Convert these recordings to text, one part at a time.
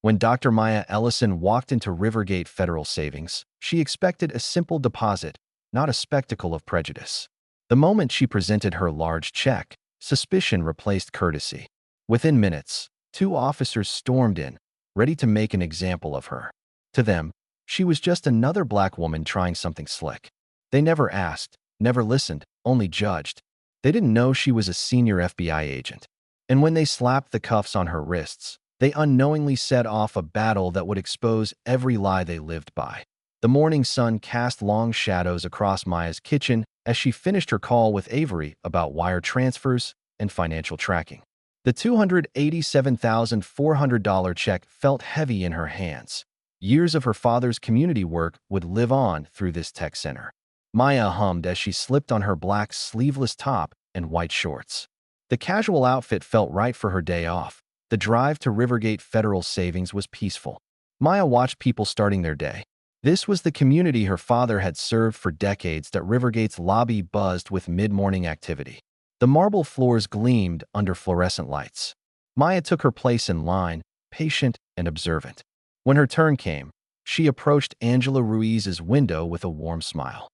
When Dr. Maya Ellison walked into Rivergate Federal Savings, she expected a simple deposit, not a spectacle of prejudice. The moment she presented her large check, suspicion replaced courtesy. Within minutes, two officers stormed in, ready to make an example of her. To them, she was just another black woman trying something slick. They never asked, never listened, only judged. They didn't know she was a senior FBI agent. And when they slapped the cuffs on her wrists, they unknowingly set off a battle that would expose every lie they lived by. The morning sun cast long shadows across Maya's kitchen as she finished her call with Avery about wire transfers and financial tracking. The $287,400 check felt heavy in her hands. Years of her father's community work would live on through this tech center. Maya hummed as she slipped on her black sleeveless top and white shorts. The casual outfit felt right for her day off. The drive to Rivergate Federal Savings was peaceful. Maya watched people starting their day. This was the community her father had served for decades that Rivergate's lobby buzzed with mid-morning activity. The marble floors gleamed under fluorescent lights. Maya took her place in line, patient and observant. When her turn came, she approached Angela Ruiz's window with a warm smile.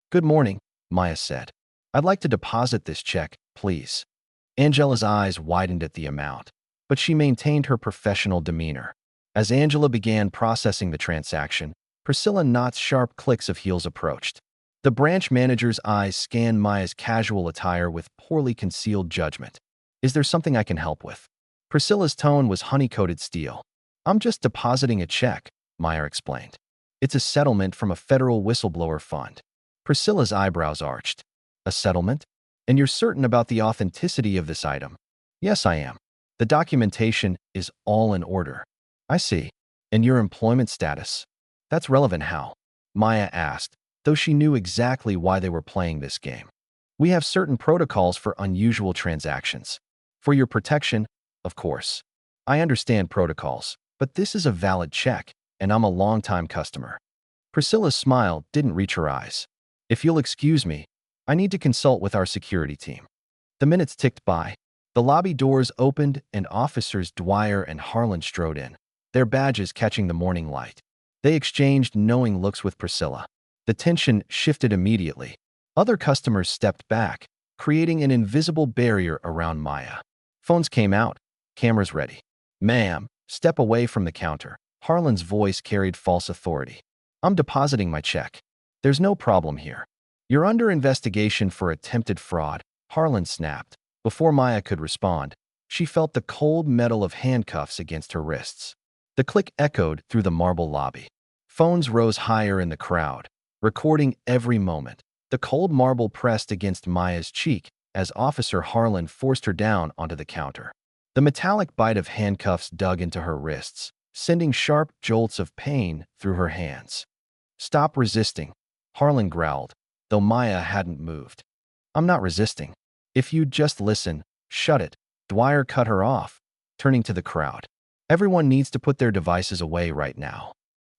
"Good morning," Maya said. "I'd like to deposit this check, please." Angela's eyes widened at the amount, but she maintained her professional demeanor. As Angela began processing the transaction, Priscilla Knott's sharp clicks of heels approached. The branch manager's eyes scanned Maya's casual attire with poorly concealed judgment. "Is there something I can help with?" Priscilla's tone was honey-coated steel. "I'm just depositing a check," Maya explained. "It's a settlement from a federal whistleblower fund." Priscilla's eyebrows arched. "A settlement? And you're certain about the authenticity of this item?" "Yes, I am. The documentation is all in order." "I see. And your employment status?" "That's relevant how?" Maya asked, though she knew exactly why they were playing this game. "We have certain protocols for unusual transactions. For your protection, of course. I understand protocols, but this is a valid check, and I'm a long-time customer." Priscilla's smile didn't reach her eyes. "If you'll excuse me, I need to consult with our security team." The minutes ticked by. The lobby doors opened and officers Dwyer and Harlan strode in, their badges catching the morning light. They exchanged knowing looks with Priscilla. The tension shifted immediately. Other customers stepped back, creating an invisible barrier around Maya. Phones came out, cameras ready. "Ma'am, step away from the counter." Harlan's voice carried false authority. "I'm depositing my check. There's no problem here." "You're under investigation for attempted fraud," Harlan snapped. Before Maya could respond, she felt the cold metal of handcuffs against her wrists. The click echoed through the marble lobby. Phones rose higher in the crowd, recording every moment. The cold marble pressed against Maya's cheek as Officer Harlan forced her down onto the counter. The metallic bite of handcuffs dug into her wrists, sending sharp jolts of pain through her hands. "Stop resisting," Harlan growled, though Maya hadn't moved. "I'm not resisting. If you'd just listen." "Shut it," Dwyer cut her off, turning to the crowd. "Everyone needs to put their devices away right now."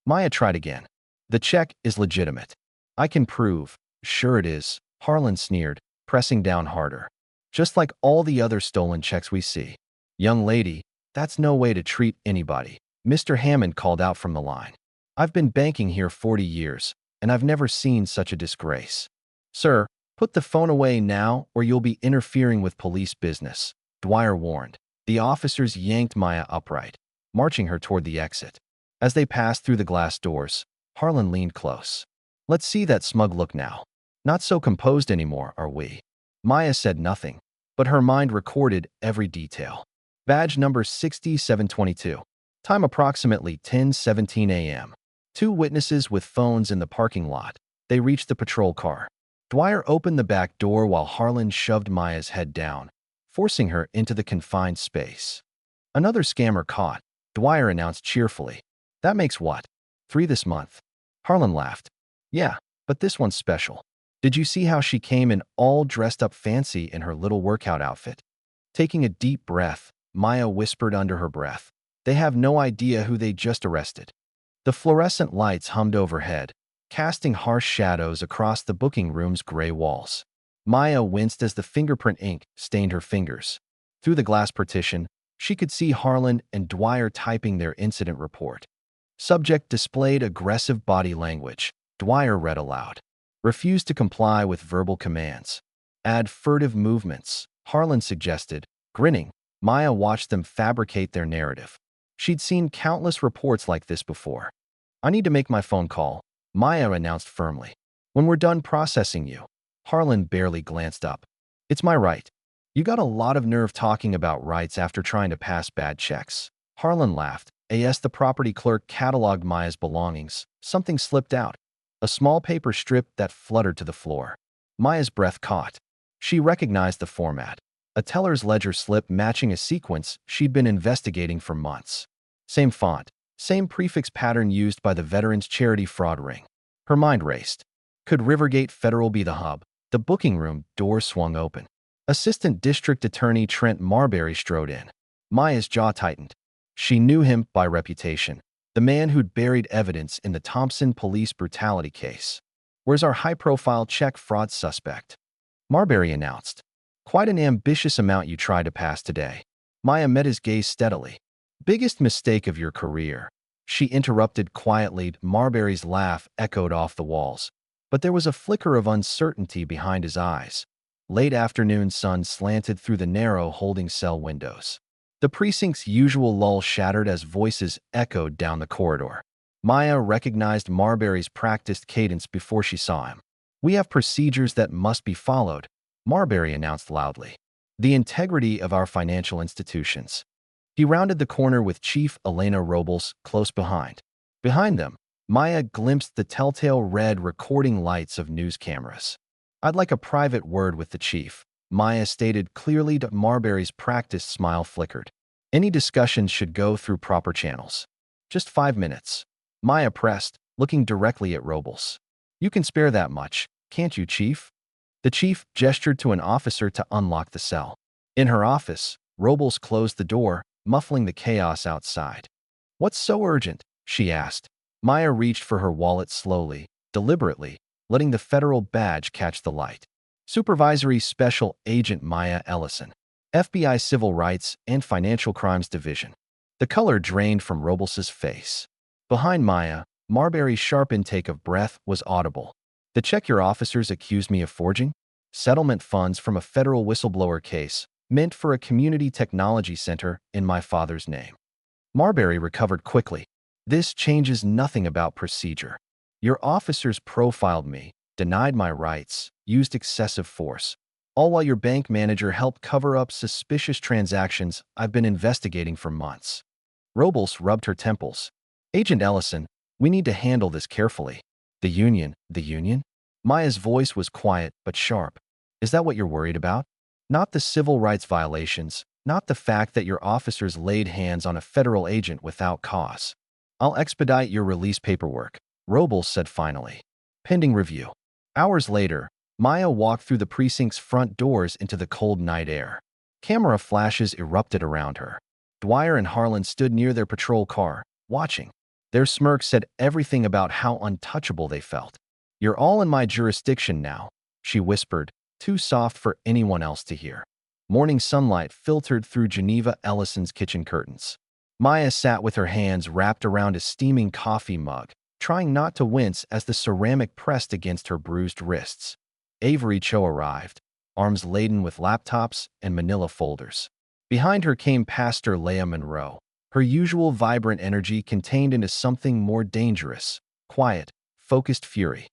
Maya tried again. "The check is legitimate. I can prove." "Sure it is," Harlan sneered, pressing down harder. "Just like all the other stolen checks we see." "Young lady, that's no way to treat anybody," Mr. Hammond called out from the line. "I've been banking here 40 years, and I've never seen such a disgrace." "Sir, put the phone away now or you'll be interfering with police business," Dwyer warned. The officers yanked Maya upright, marching her toward the exit. As they passed through the glass doors, Harlan leaned close. "Let's see that smug look now. Not so composed anymore, are we?" Maya said nothing, but her mind recorded every detail. Badge number 6722. Time approximately 10:17 a.m. Two witnesses with phones in the parking lot. They reached the patrol car. Dwyer opened the back door while Harlan shoved Maya's head down, forcing her into the confined space. "Another scammer caught," Dwyer announced cheerfully. "That makes what? 3 this month?" Harlan laughed. "Yeah, but this one's special. Did you see how she came in all dressed up fancy in her little workout outfit?" Taking a deep breath, Maya whispered under her breath, "They have no idea who they just arrested." The fluorescent lights hummed overhead, casting harsh shadows across the booking room's gray walls. Maya winced as the fingerprint ink stained her fingers. Through the glass partition, She could see Harlan and Dwyer typing their incident report. Subject displayed aggressive body language. Dwyer read aloud. Refused to comply with verbal commands. Add furtive movements, Harlan suggested, grinning. Maya watched them fabricate their narrative. She'd seen countless reports like this before. I need to make my phone call, Maya announced firmly. When we're done processing you. Harlan barely glanced up. It's my right. You got a lot of nerve talking about rights after trying to pass bad checks. Harlan laughed. As the property clerk cataloged Maya's belongings, something slipped out. A small paper strip that fluttered to the floor. Maya's breath caught. She recognized the format. A teller's ledger slip matching a sequence she'd been investigating for months. Same font, same prefix pattern used by the Veterans Charity fraud ring. Her mind raced. Could Rivergate Federal be the hub? The booking room door swung open. Assistant District Attorney Trent Marbury strode in. Maya's jaw tightened. She knew him by reputation. The man who'd buried evidence in the Thompson police brutality case. Where's our high-profile check fraud suspect? Marbury announced. Quite an ambitious amount you tried to pass today. Maya met his gaze steadily. Biggest mistake of your career. She interrupted quietly. Marbury's laugh echoed off the walls. But there was a flicker of uncertainty behind his eyes. Late afternoon sun slanted through the narrow holding cell windows. The precinct's usual lull shattered as voices echoed down the corridor. Maya recognized Marbury's practiced cadence before she saw him. We have procedures that must be followed, Marbury announced loudly. The integrity of our financial institutions. He rounded the corner with Chief Elena Robles close behind. Behind them, Maya glimpsed the telltale red recording lights of news cameras. I'd like a private word with the chief, Maya stated clearly. Marbury's practiced smile flickered. Any discussions should go through proper channels. Just 5 minutes. Maya pressed, looking directly at Robles. You can spare that much, can't you, Chief? The chief gestured to an officer to unlock the cell. In her office, Robles closed the door, muffling the chaos outside. What's so urgent? She asked. Maya reached for her wallet slowly, deliberately, letting the federal badge catch the light. Supervisory Special Agent Maya Ellison, FBI Civil Rights and Financial Crimes Division. The color drained from Robles's face. Behind Maya, Marbury's sharp intake of breath was audible. The check your officers accused me of forging? Settlement funds from a federal whistleblower case, meant for a community technology center in my father's name. Marbury recovered quickly. This changes nothing about procedure. Your officers profiled me, denied my rights, used excessive force, all while your bank manager helped cover up suspicious transactions I've been investigating for months. Robles rubbed her temples. Agent Ellison, we need to handle this carefully. The union? Maya's voice was quiet but sharp. Is that what you're worried about? Not the civil rights violations, not the fact that your officers laid hands on a federal agent without cause. I'll expedite your release paperwork, Robles said finally. Pending review. Hours later, Maya walked through the precinct's front doors into the cold night air. Camera flashes erupted around her. Dwyer and Harlan stood near their patrol car, watching. Their smirk said everything about how untouchable they felt. You're all in my jurisdiction now, she whispered, too soft for anyone else to hear. Morning sunlight filtered through Geneva Ellison's kitchen curtains. Maya sat with her hands wrapped around a steaming coffee mug, trying not to wince as the ceramic pressed against her bruised wrists. Avery Cho arrived, arms laden with laptops and manila folders. Behind her came Pastor Leah Monroe, her usual vibrant energy contained into something more dangerous, quiet, focused fury.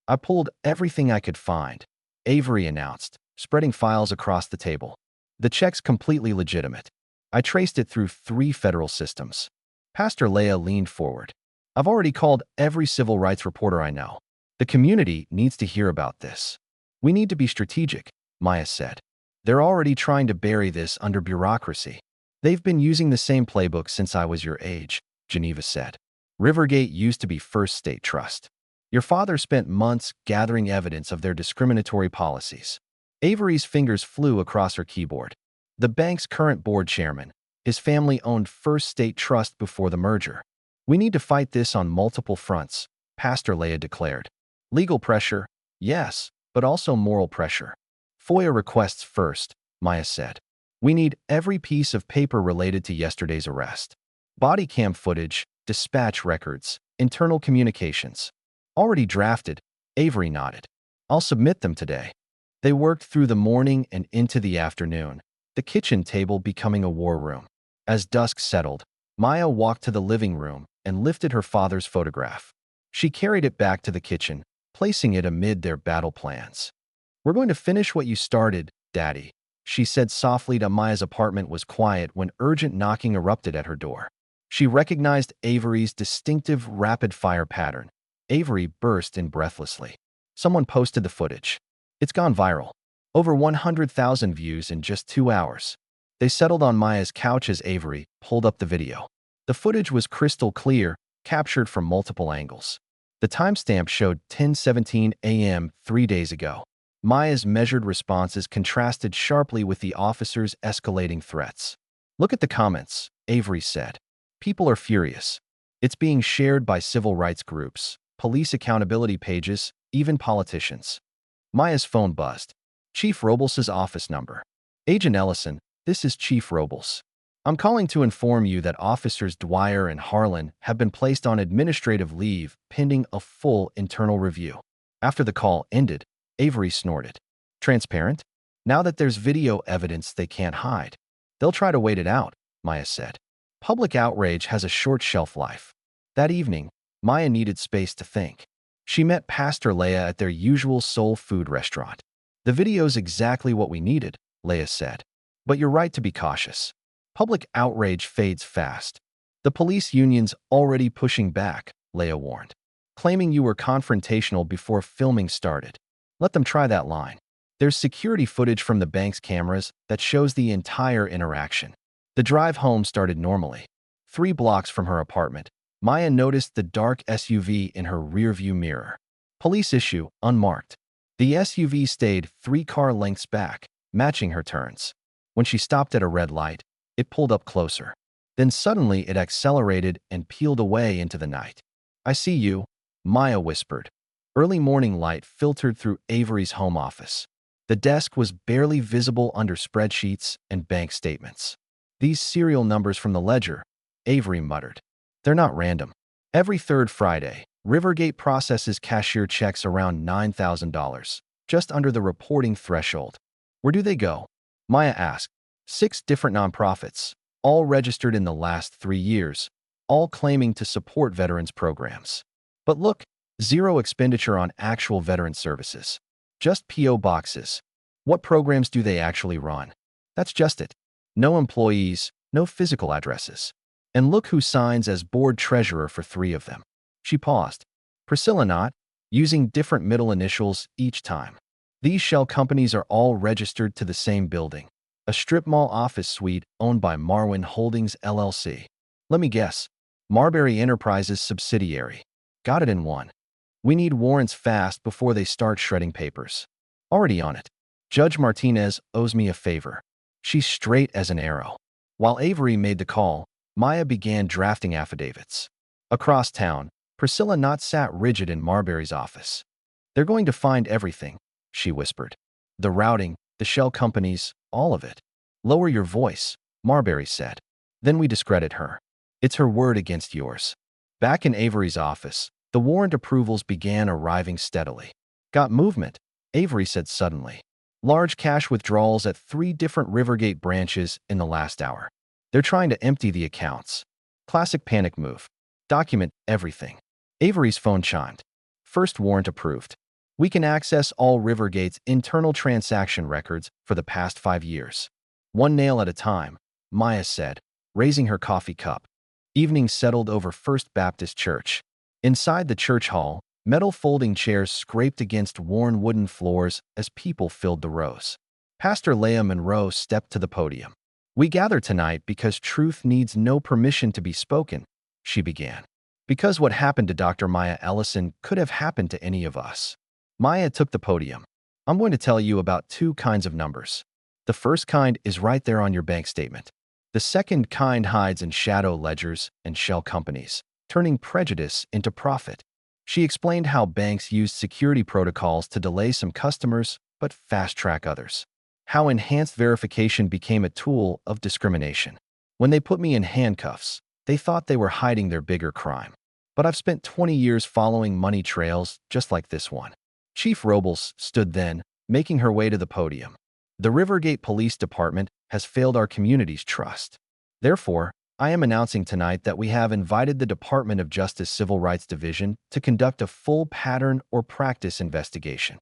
I pulled everything I could find, Avery announced, spreading files across the table. The check's completely legitimate. I traced it through 3 federal systems. Pastor Leah leaned forward. I've already called every civil rights reporter I know. The community needs to hear about this. We need to be strategic, Maya said. They're already trying to bury this under bureaucracy. They've been using the same playbook since I was your age, Geneva said. Rivergate used to be First State Trust. Your father spent months gathering evidence of their discriminatory policies. Avery's fingers flew across her keyboard. The bank's current board chairman, his family owned First State Trust before the merger. We need to fight this on multiple fronts, Pastor Leah declared. Legal pressure, yes, but also moral pressure. FOIA requests first, Maya said. We need every piece of paper related to yesterday's arrest. Body cam footage, dispatch records, internal communications. Already drafted, Avery nodded. I'll submit them today. They worked through the morning and into the afternoon, the kitchen table becoming a war room. As dusk settled, Maya walked to the living room and lifted her father's photograph. She carried it back to the kitchen, placing it amid their battle plans. We're going to finish what you started, Daddy, she said softly. Maya's apartment was quiet when urgent knocking erupted at her door. She recognized Avery's distinctive rapid-fire pattern. Avery burst in breathlessly. Someone posted the footage. It's gone viral. Over 100,000 views in just 2 hours. They settled on Maya's couch as Avery pulled up the video. The footage was crystal clear, captured from multiple angles. The timestamp showed 10:17 a.m. 3 days ago. Maya's measured responses contrasted sharply with the officer's escalating threats. Look at the comments, Avery said. People are furious. It's being shared by civil rights groups, police accountability pages, even politicians. Maya's phone buzzed. Chief Robles' office number. Agent Ellison, this is Chief Robles. I'm calling to inform you that Officers Dwyer and Harlan have been placed on administrative leave pending a full internal review. After the call ended, Avery snorted. Transparent? Now that there's video evidence they can't hide. They'll try to wait it out, Maya said. Public outrage has a short shelf life. That evening, Maya needed space to think. She met Pastor Leah at their usual soul food restaurant. The video's exactly what we needed, Leah said. But you're right to be cautious. Public outrage fades fast. The police union's already pushing back, Leah warned, claiming you were confrontational before filming started. Let them try that line. There's security footage from the bank's cameras that shows the entire interaction. The drive home started normally. 3 blocks from her apartment, Maya noticed the dark SUV in her rearview mirror. Police issue, unmarked. The SUV stayed 3 car lengths back, matching her turns. When she stopped at a red light, it pulled up closer. Then suddenly it accelerated and peeled away into the night. I see you, Maya whispered. Early morning light filtered through Avery's home office. The desk was barely visible under spreadsheets and bank statements. These serial numbers from the ledger, Avery muttered. They're not random. Every third Friday, Rivergate processes cashier checks around $9,000, just under the reporting threshold. Where do they go? Maya asked. 6 different nonprofits, all registered in the last 3 years, all claiming to support veterans programs. But look, 0 expenditure on actual veteran services. Just P.O. boxes. What programs do they actually run? That's just it. No employees, no physical addresses. And look who signs as board treasurer for 3 of them. She paused. Priscilla Knott, using different middle initials each time. These shell companies are all registered to the same building, a strip mall office suite owned by Marwin Holdings LLC. Let me guess, Marbury Enterprises subsidiary. Got it in one. We need warrants fast before they start shredding papers. Already on it. Judge Martinez owes me a favor. She's straight as an arrow. While Avery made the call, Maya began drafting affidavits. Across town, Priscilla Knott sat rigid in Marbury's office. They're going to find everything, she whispered. The routing, the shell companies, all of it. Lower your voice, Marbury said. Then we discredit her. It's her word against yours. Back in Avery's office, the warrant approvals began arriving steadily. Got movement, Avery said suddenly. Large cash withdrawals at 3 different Rivergate branches in the last hour. They're trying to empty the accounts. Classic panic move. Document everything. Avery's phone chimed. First warrant approved. We can access all Rivergate's internal transaction records for the past 5 years. One nail at a time, Maya said, raising her coffee cup. Evening settled over First Baptist Church. Inside the church hall, metal folding chairs scraped against worn wooden floors as people filled the rows. Pastor Leah Monroe stepped to the podium. We gather tonight because truth needs no permission to be spoken, she began. Because what happened to Dr. Maya Ellison could have happened to any of us. Maya took the podium. I'm going to tell you about 2 kinds of numbers. The first kind is right there on your bank statement. The second kind hides in shadow ledgers and shell companies, turning prejudice into profit. She explained how banks used security protocols to delay some customers but fast-track others. how enhanced verification became a tool of discrimination. When they put me in handcuffs, they thought they were hiding their bigger crime. But I've spent 20 years following money trails just like this one. Chief Robles stood then, making her way to the podium. The Rivergate Police Department has failed our community's trust. Therefore, I am announcing tonight that we have invited the Department of Justice Civil Rights Division to conduct a full pattern or practice investigation.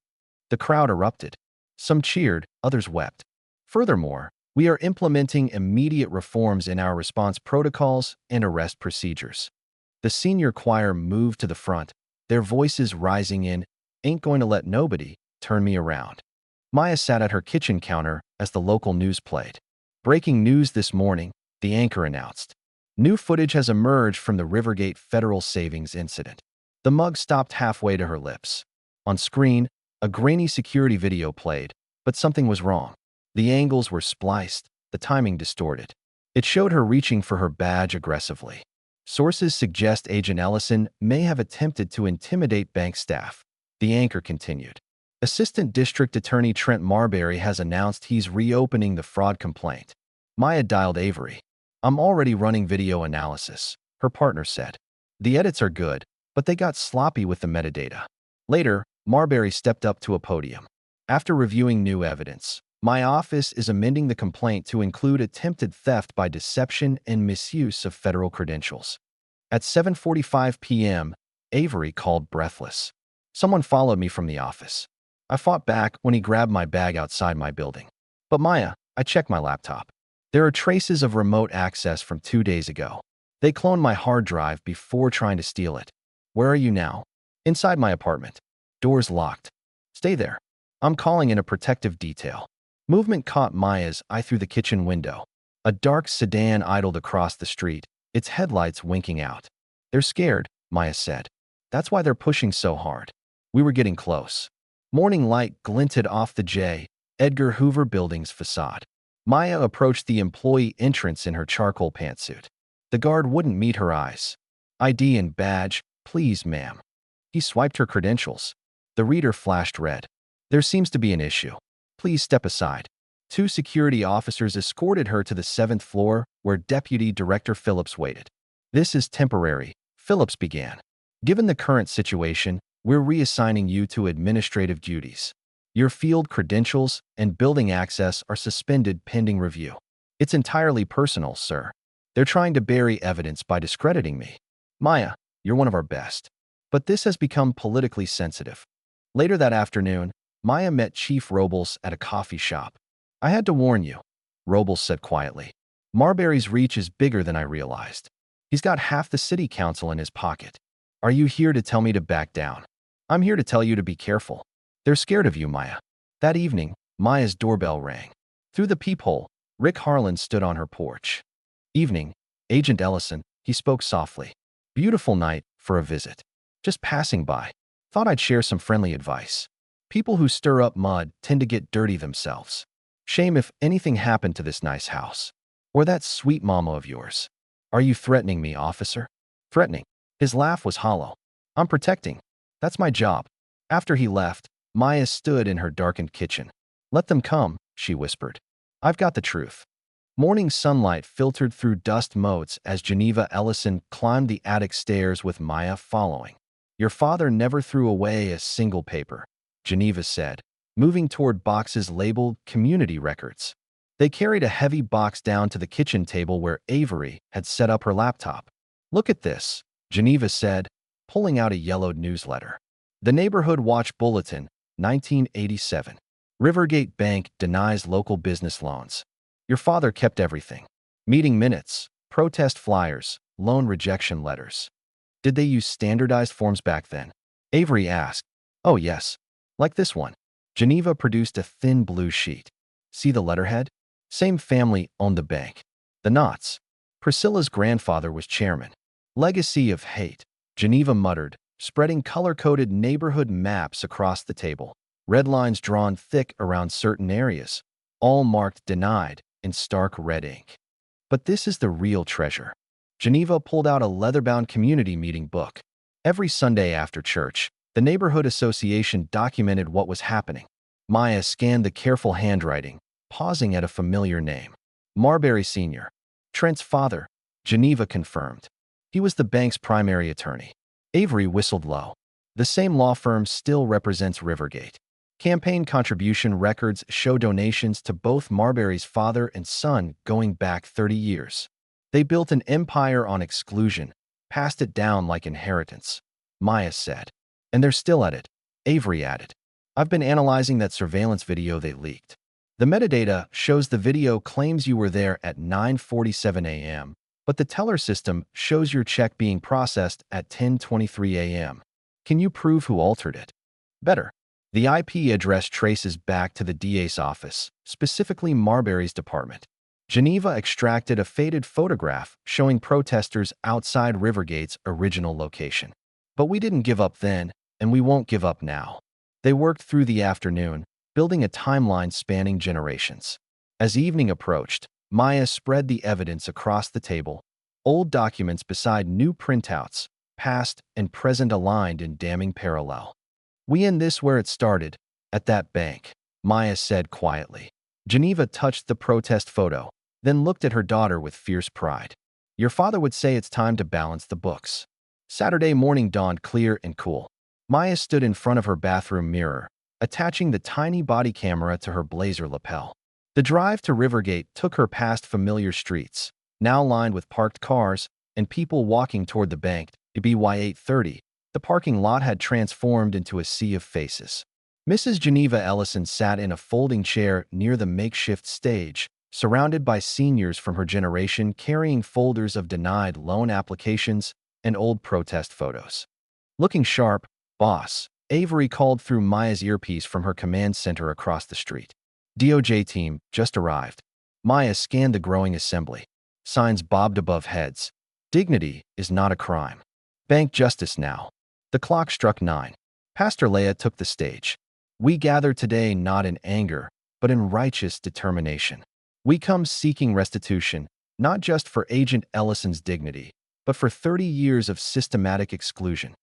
The crowd erupted. Some cheered, others wept. Furthermore, we are implementing immediate reforms in our response protocols and arrest procedures. The senior choir moved to the front, their voices rising in, "Ain't going to let nobody turn me around." Maya sat at her kitchen counter as the local news played. Breaking news this morning, the anchor announced. New footage has emerged from the Rivergate Federal Savings incident. The mug stopped halfway to her lips. On screen, a grainy security video played, but something was wrong. The angles were spliced, the timing distorted. It showed her reaching for her badge aggressively. Sources suggest Agent Ellison may have attempted to intimidate bank staff. The anchor continued. Assistant District Attorney Trent Marbury has announced he's reopening the fraud complaint. Maya dialed Avery. "I'm already running video analysis," her partner said. "The edits are good, but they got sloppy with the metadata." Later, Marbury stepped up to a podium. "After reviewing new evidence, my office is amending the complaint to include attempted theft by deception and misuse of federal credentials." At 7:45 p.m., Avery called breathless. "Someone followed me from the office. I fought back when he grabbed my bag outside my building. But Maya, I checked my laptop. There are traces of remote access from 2 days ago. They cloned my hard drive before trying to steal it. Where are you now?" "Inside my apartment. Doors locked." "Stay there. I'm calling in a protective detail." Movement caught Maya's eye through the kitchen window. A dark sedan idled across the street, its headlights winking out. "They're scared," Maya said. "That's why they're pushing so hard." We were getting close. Morning light glinted off the J. Edgar Hoover building's facade. Maya approached the employee entrance in her charcoal pantsuit. The guard wouldn't meet her eyes. "ID and badge, please, ma'am." He swiped her credentials. The reader flashed red. "There seems to be an issue. Please step aside." 2 security officers escorted her to the 7th floor, where Deputy Director Phillips waited. "This is temporary," Phillips began. "Given the current situation, we're reassigning you to administrative duties. Your field credentials and building access are suspended pending review." "It's entirely personal, sir. They're trying to bury evidence by discrediting me." "Maya, you're one of our best. But this has become politically sensitive." Later that afternoon, Maya met Chief Robles at a coffee shop. "I had to warn you," Robles said quietly. "Marbury's reach is bigger than I realized. He's got half the city council in his pocket. Are you here to tell me to back down?" "I'm here to tell you to be careful. They're scared of you, Maya." That evening, Maya's doorbell rang. Through the peephole, Rick Harlan stood on her porch. "Evening, Agent Ellison," he spoke softly. "Beautiful night for a visit. Just passing by. Thought I'd share some friendly advice. People who stir up mud tend to get dirty themselves. Shame if anything happened to this nice house. Or that sweet mama of yours. Are you threatening me, officer?" "Threatening?" His laugh was hollow. "I'm protecting. That's my job." After he left, Maya stood in her darkened kitchen. "Let them come," she whispered. "I've got the truth." Morning sunlight filtered through dust motes as Geneva Ellison climbed the attic stairs with Maya following. "Your father never threw away a single paper," Geneva said, moving toward boxes labeled community records. They carried a heavy box down to the kitchen table where Avery had set up her laptop. "Look at this," Geneva said, pulling out a yellowed newsletter. "The Neighborhood Watch Bulletin, 1987. Rivergate Bank denies local business loans. Your father kept everything. Meeting minutes, protest flyers, loan rejection letters." "Did they use standardized forms back then?" Avery asked. "Oh, yes. Like this one." Geneva produced a thin blue sheet. "See the letterhead? Same family owned the bank. The Knotts. Priscilla's grandfather was chairman. Legacy of hate," Geneva muttered, spreading color-coded neighborhood maps across the table. Red lines drawn thick around certain areas, all marked denied in stark red ink. "But this is the real treasure." Geneva pulled out a leather-bound community meeting book. Every Sunday after church, the neighborhood association documented what was happening. Maya scanned the careful handwriting, pausing at a familiar name. Marbury Sr., Trent's father, Geneva confirmed. He was the bank's primary attorney. Avery whistled low. The same law firm still represents Rivergate. Campaign contribution records show donations to both Marbury's father and son going back 30 years. They built an empire on exclusion, passed it down like inheritance, Maya said. And they're still at it, Avery added. I've been analyzing that surveillance video they leaked. The metadata shows the video claims you were there at 9:47 a.m., but the teller system shows your check being processed at 10:23 a.m. Can you prove who altered it? Better. The IP address traces back to the DA's office, specifically Marbury's department. Geneva extracted a faded photograph showing protesters outside Rivergate's original location. But we didn't give up then, and we won't give up now. They worked through the afternoon, building a timeline spanning generations. As evening approached, Maya spread the evidence across the table, old documents beside new printouts, past and present aligned in damning parallel. We end this where it started, at that bank, Maya said quietly. Geneva touched the protest photo, then looked at her daughter with fierce pride. Your father would say it's time to balance the books. Saturday morning dawned clear and cool. Maya stood in front of her bathroom mirror, attaching the tiny body camera to her blazer lapel. The drive to Rivergate took her past familiar streets, now lined with parked cars and people walking toward the bank. At BY 8:30, the parking lot had transformed into a sea of faces. Mrs. Geneva Ellison sat in a folding chair near the makeshift stage, surrounded by seniors from her generation carrying folders of denied loan applications and old protest photos. Looking sharp, boss, Avery called through Maya's earpiece from her command center across the street. DOJ team just arrived. Maya scanned the growing assembly. Signs bobbed above heads. Dignity is not a crime. Bank justice now. The clock struck 9. Pastor Leia took the stage. We gather today not in anger, but in righteous determination. We come seeking restitution, not just for Agent Ellison's dignity, but for 30 years of systematic exclusion.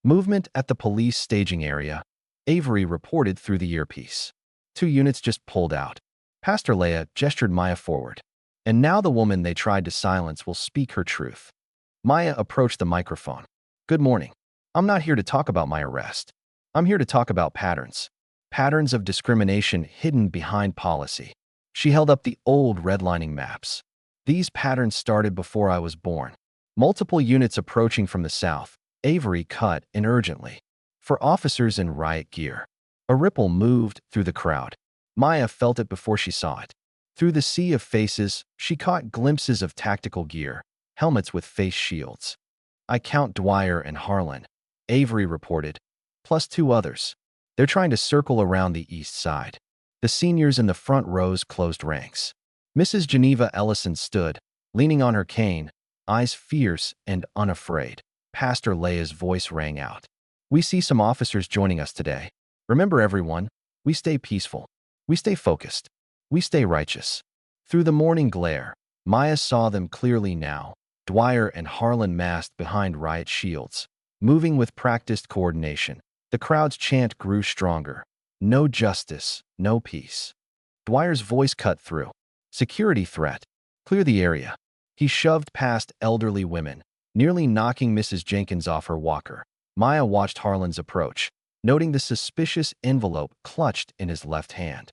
Movement at the police staging area, Avery reported through the earpiece. 2 units just pulled out. Pastor Leia gestured Maya forward. And now the woman they tried to silence will speak her truth. Maya approached the microphone. Good morning. I'm not here to talk about my arrest. I'm here to talk about patterns. Patterns of discrimination hidden behind policy. She held up the old redlining maps. These patterns started before I was born. Multiple units approaching from the south, Avery cut in urgently. For officers in riot gear. A ripple moved through the crowd. Maya felt it before she saw it. Through the sea of faces, she caught glimpses of tactical gear, helmets with face shields. I count Dwyer and Harlan, Avery reported, plus 2 others. They're trying to circle around the east side. The seniors in the front rows closed ranks. Mrs. Geneva Ellison stood, leaning on her cane, eyes fierce and unafraid. Pastor Leia's voice rang out. We see some officers joining us today. Remember everyone, we stay peaceful. We stay focused. We stay righteous. Through the morning glare, Maya saw them clearly now, Dwyer and Harlan masked behind riot shields, moving with practiced coordination. The crowd's chant grew stronger. No justice, no peace. Dwyer's voice cut through. Security threat. Clear the area. He shoved past elderly women, nearly knocking Mrs. Jenkins off her walker. Maya watched Harlan's approach, noting the suspicious envelope clutched in his left hand.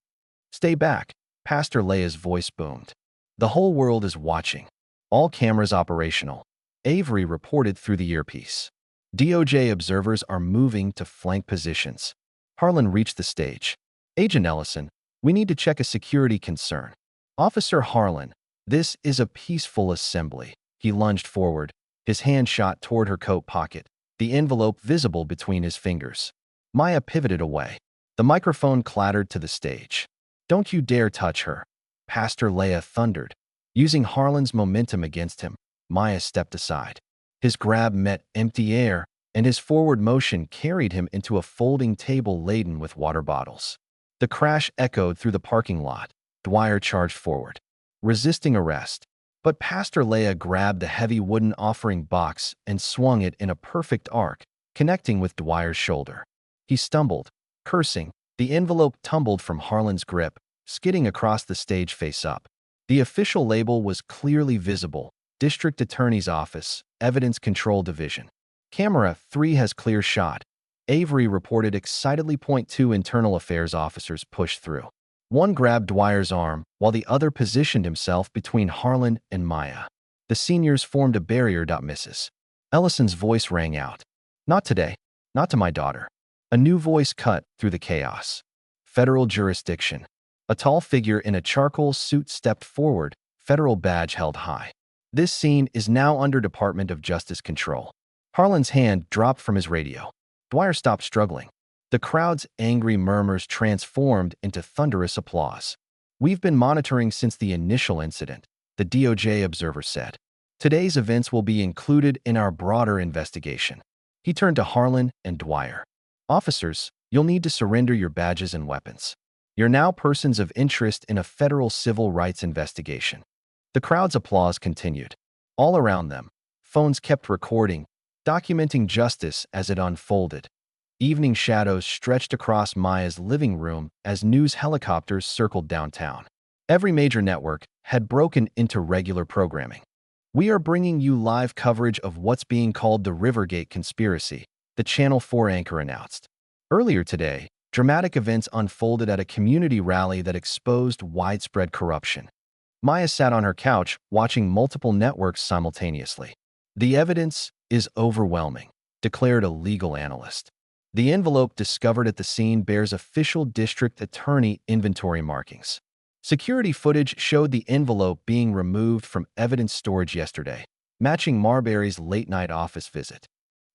Stay back, Pastor Leia's voice boomed. The whole world is watching. All cameras operational. Avery reported through the earpiece. DOJ observers are moving to flank positions. Harlan reached the stage. Agent Ellison, we need to check a security concern. Officer Harlan, this is a peaceful assembly. He lunged forward, his hand shot toward her coat pocket, the envelope visible between his fingers. Maya pivoted away. The microphone clattered to the stage. Don't you dare touch her, Pastor Leia thundered. Using Harlan's momentum against him, Maya stepped aside. His grab met empty air, and his forward motion carried him into a folding table laden with water bottles. The crash echoed through the parking lot. Dwyer charged forward, resisting arrest. But Pastor Leia grabbed the heavy wooden offering box and swung it in a perfect arc, connecting with Dwyer's shoulder. He stumbled, cursing. The envelope tumbled from Harlan's grip, skidding across the stage face up. The official label was clearly visible: District Attorney's Office, Evidence Control Division. Camera 3 has clear shot. Avery reported excitedly. Two internal affairs officers pushed through. One grabbed Dwyer's arm, while the other positioned himself between Harlan and Maya. The seniors formed a barrier. Mrs. Ellison's voice rang out. "Not today. Not to my daughter." A new voice cut through the chaos. Federal jurisdiction. A tall figure in a charcoal suit stepped forward, federal badge held high. "This scene is now under Department of Justice control." Harlan's hand dropped from his radio. Dwyer stopped struggling. The crowd's angry murmurs transformed into thunderous applause. "We've been monitoring since the initial incident," the DOJ observer said. "Today's events will be included in our broader investigation." He turned to Harlan and Dwyer. "Officers, you'll need to surrender your badges and weapons. You're now persons of interest in a federal civil rights investigation." The crowd's applause continued. All around them, phones kept recording, documenting justice as it unfolded. Evening shadows stretched across Maya's living room as news helicopters circled downtown. Every major network had broken into regular programming. "We are bringing you live coverage of what's being called the Rivergate conspiracy," the Channel 4 anchor announced. Earlier today, dramatic events unfolded at a community rally that exposed widespread corruption. Maya sat on her couch, watching multiple networks simultaneously. "The evidence is overwhelming," declared a legal analyst. The envelope discovered at the scene bears official district attorney inventory markings. Security footage showed the envelope being removed from evidence storage yesterday, matching Marbury's late-night office visit.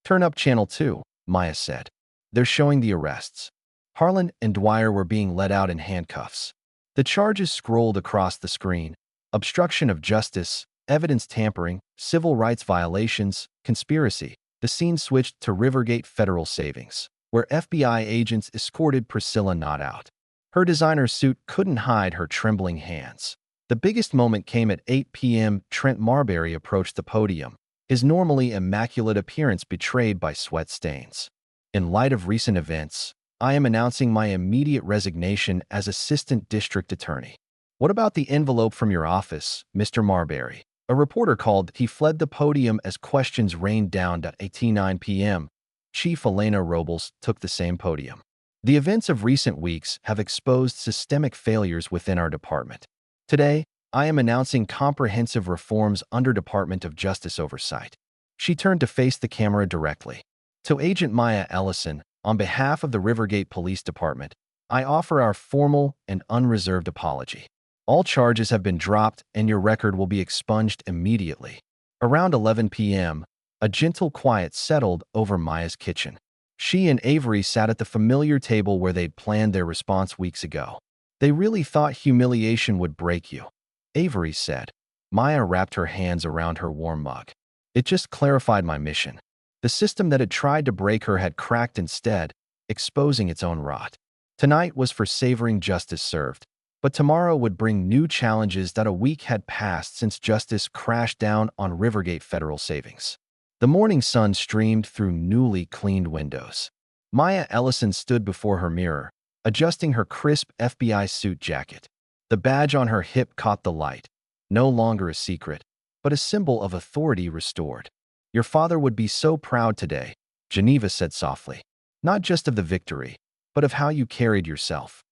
"Turn up Channel 2, Maya said. "They're showing the arrests." Harlan and Dwyer were being led out in handcuffs. The charges scrolled across the screen: obstruction of justice, evidence tampering, civil rights violations, conspiracy. The scene switched to Rivergate Federal Savings, where FBI agents escorted Priscilla Knott out. Her designer suit couldn't hide her trembling hands. The biggest moment came at 8 p.m. Trent Marbury approached the podium, his normally immaculate appearance betrayed by sweat stains. "In light of recent events, I am announcing my immediate resignation as Assistant District Attorney." "What about the envelope from your office, Mr. Marbury?" a reporter called. He fled the podium as questions rained down. At 8:09 p.m., Chief Elena Robles took the same podium. "The events of recent weeks have exposed systemic failures within our department. Today, I am announcing comprehensive reforms under Department of Justice oversight." She turned to face the camera directly. "To Agent Maya Ellison, on behalf of the Rivergate Police Department, I offer our formal and unreserved apology. All charges have been dropped and your record will be expunged immediately." Around 11 p.m., a gentle quiet settled over Maya's kitchen. She and Avery sat at the familiar table where they'd planned their response weeks ago. "They really thought humiliation would break you," Avery said. Maya wrapped her hands around her warm mug. "It just clarified my mission." The system that had tried to break her had cracked instead, exposing its own rot. Tonight was for savoring justice served, but tomorrow would bring new challenges. That a week had passed since justice crashed down on Rivergate Federal Savings. The morning sun streamed through newly cleaned windows. Maya Ellison stood before her mirror, adjusting her crisp FBI suit jacket. The badge on her hip caught the light, no longer a secret, but a symbol of authority restored. "Your father would be so proud today," Geneva said softly. "Not just of the victory, but of how you carried yourself."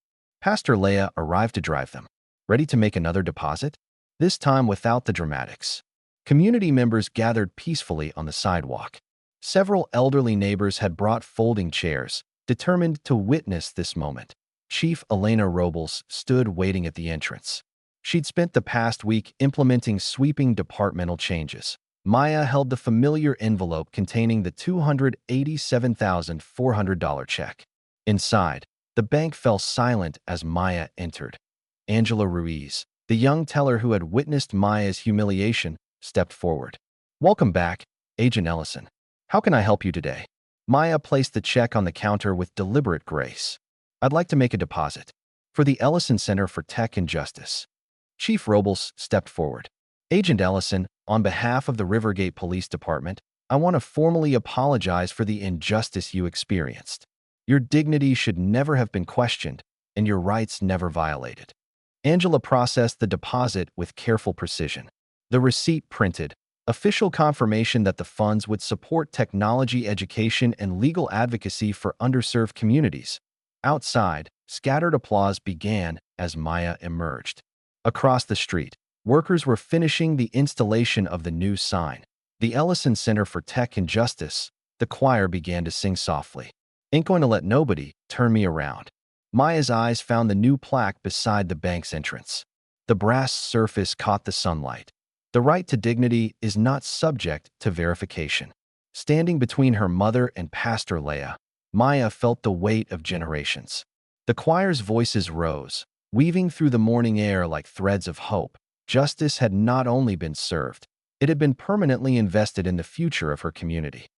Pastor Leia arrived to drive them, ready to make another deposit, this time without the dramatics. Community members gathered peacefully on the sidewalk. Several elderly neighbors had brought folding chairs, determined to witness this moment. Chief Elena Robles stood waiting at the entrance. She'd spent the past week implementing sweeping departmental changes. Maya held the familiar envelope containing the $287,400 check. Inside, the bank fell silent as Maya entered. Angela Ruiz, the young teller who had witnessed Maya's humiliation, stepped forward. "Welcome back, Agent Ellison. How can I help you today?" Maya placed the check on the counter with deliberate grace. "I'd like to make a deposit for the Ellison Center for Tech and Justice." Chief Robles stepped forward. "Agent Ellison, on behalf of the Rivergate Police Department, I want to formally apologize for the injustice you experienced. Your dignity should never have been questioned, and your rights never violated. Angela processed the deposit with careful precision. The receipt printed, official confirmation that the funds would support technology education and legal advocacy for underserved communities. Outside, scattered applause began as Maya emerged. Across the street, workers were finishing the installation of the new sign. The Ellison Center for Tech and Justice. The choir began to sing softly. Ain't going to let nobody turn me around. Maya's eyes found the new plaque beside the bank's entrance. The brass surface caught the sunlight. The right to dignity is not subject to verification. Standing between her mother and Pastor Leah, Maya felt the weight of generations. The choir's voices rose, weaving through the morning air like threads of hope. Justice had not only been served, it had been permanently invested in the future of her community.